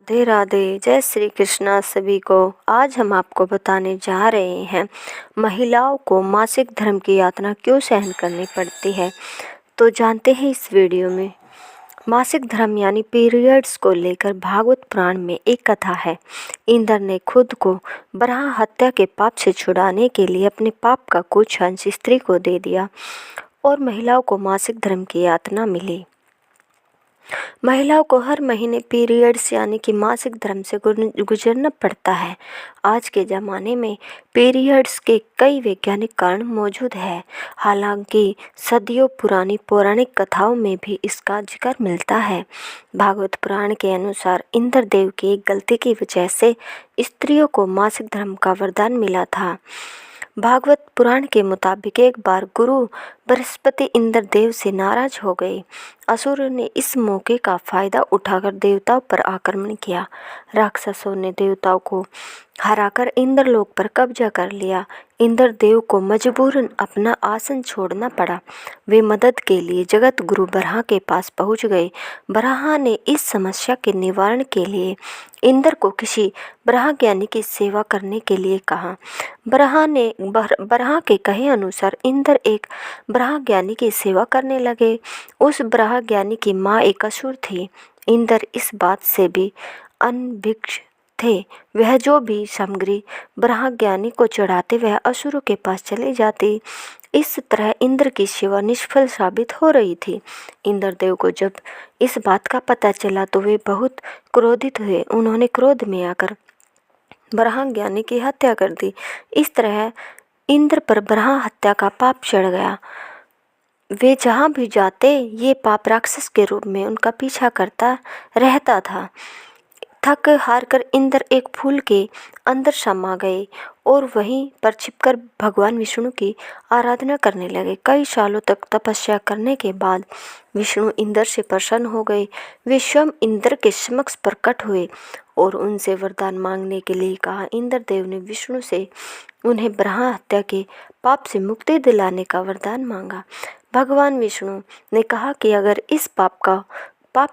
राधे राधे, जय श्री कृष्णा सभी को। आज हम आपको बताने जा रहे हैं महिलाओं को मासिक धर्म की यातना क्यों सहन करनी पड़ती है। तो जानते हैं इस वीडियो में। मासिक धर्म यानी पीरियड्स को लेकर भागवत पुराण में एक कथा है। इंद्र ने खुद को बराह हत्या के पाप से छुड़ाने के लिए अपने पाप का कुछ अंश स्त्री को दे दिया और महिलाओं को मासिक धर्म की यातना मिली। महिलाओं को हर महीने पीरियड्स यानी कि मासिक धर्म से गुजरना पड़ता है। आज के ज़माने में पीरियड्स के कई वैज्ञानिक कारण मौजूद है। हालांकि सदियों पुरानी पौराणिक कथाओं में भी इसका जिक्र मिलता है। भागवत पुराण के अनुसार इंद्रदेव की एक गलती की वजह से स्त्रियों को मासिक धर्म का वरदान मिला था। भागवत पुराण के मुताबिक एक बार गुरु बृहस्पति इंद्रदेव से नाराज हो गए। असुरों ने इस मौके का फायदा उठाकर देवताओं पर आक्रमण किया। राक्षसों ने देवताओं को हराकर इंद्रलोक पर कब्जा कर लिया। इंद्रदेव को मजबूरन अपना आसन छोड़ना पड़ा। वे मदद के लिए जगत गुरु बराह के पास पहुंच गए। बराह ने इस समस्या के निवारण के लिए इंद्र को किसी बराह ज्ञानी की सेवा करने के लिए कहा। बराह के कहे अनुसार इंद्र एक बराह ज्ञानी की सेवा करने लगे। उस बराह ज्ञानी की माँ एक असुर थी। इंद्र इस बात से भी अनभिज्ञ थे। वह जो भी सामग्री बराह ज्ञानी को चढ़ाते वह असुरों के पास चले जाती। इस तरह इंद्र की सेवा निष्फल साबित हो रही थी। इंद्रदेव को जब इस बात का पता चला तो वे बहुत क्रोधित हुए। उन्होंने क्रोध में आकर बराह ज्ञानी की हत्या कर दी। इस तरह इंद्र पर बराह हत्या का पाप चढ़ गया। वे जहाँ भी जाते ये पाप राक्षस के रूप में उनका पीछा करता रहता था। थक हार कर इंद्र एक फूल के अंदर समा गए और वहीं पर छिपकर भगवान विष्णु की आराधना करने लगे। कई सालों तक तपस्या करने के बाद विष्णु इंद्र से प्रसन्न हो गए। वे स्वयं इंद्र के समक्ष प्रकट हुए और उनसे वरदान मांगने के लिए कहा। इंद्रदेव ने विष्णु से उन्हें बराह हत्या के पाप से मुक्ति दिलाने का वरदान मांगा। भगवान विष्णु ने कहा कि अगर इस पाप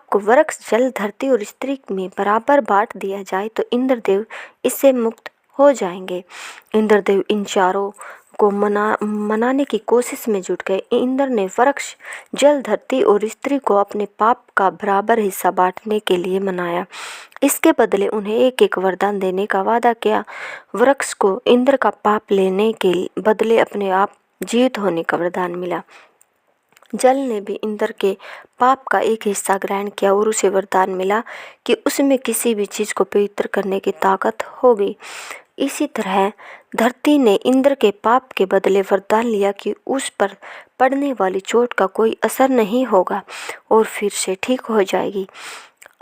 को वृक्ष, जल, धरती और स्त्री में बराबर बांट दिया जाए तो इंद्रदेव इससे मुक्त हो जाएंगे। इंद्रदेव इन चारों को मनाने की कोशिश में जुट गए। इंद्र ने वृक्ष, जल, धरती और स्त्री को अपने पाप का बराबर हिस्सा बांटने के लिए मनाया। इसके बदले उन्हें एक एक वरदान देने का वादा किया। वृक्ष को इंद्र का पाप लेने के बदले अपने आप जीवित होने का वरदान मिला। जल ने भी इंद्र के पाप का एक हिस्सा ग्रहण किया और उसे वरदान मिला कि उसमें किसी भी चीज़ को पवित्र करने की ताकत होगी। इसी तरह धरती ने इंद्र के पाप के बदले वरदान लिया कि उस पर पड़ने वाली चोट का कोई असर नहीं होगा और फिर से ठीक हो जाएगी।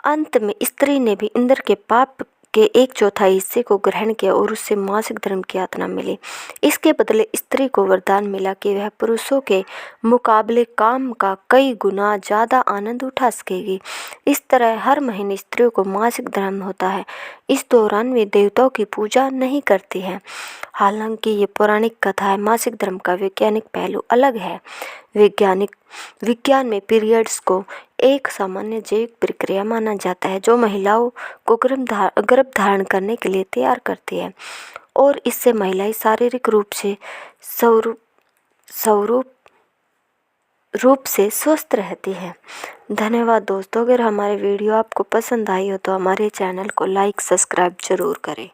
अंत में स्त्री ने भी इंद्र के पाप के 1/4 हिस्से को ग्रहण किया और उससे मासिक धर्म की यातना मिली। इसके बदले स्त्री को वरदान मिला कि वह पुरुषों के मुकाबले काम का कई गुना ज़्यादा आनंद उठा सकेगी। इस तरह हर महीने स्त्रियों को मासिक धर्म होता है। इस दौरान वे देवताओं की पूजा नहीं करती है। हालांकि ये पौराणिक कथा है। मासिक धर्म का वैज्ञानिक पहलू अलग है। विज्ञान में पीरियड्स को एक सामान्य जैविक प्रक्रिया माना जाता है जो महिलाओं को गर्भ धारण करने के लिए तैयार करती है और इससे महिलाएं शारीरिक रूप से स्वस्थ रहती है। धन्यवाद दोस्तों। अगर हमारे वीडियो आपको पसंद आई हो तो हमारे चैनल को लाइक, सब्सक्राइब जरूर करें।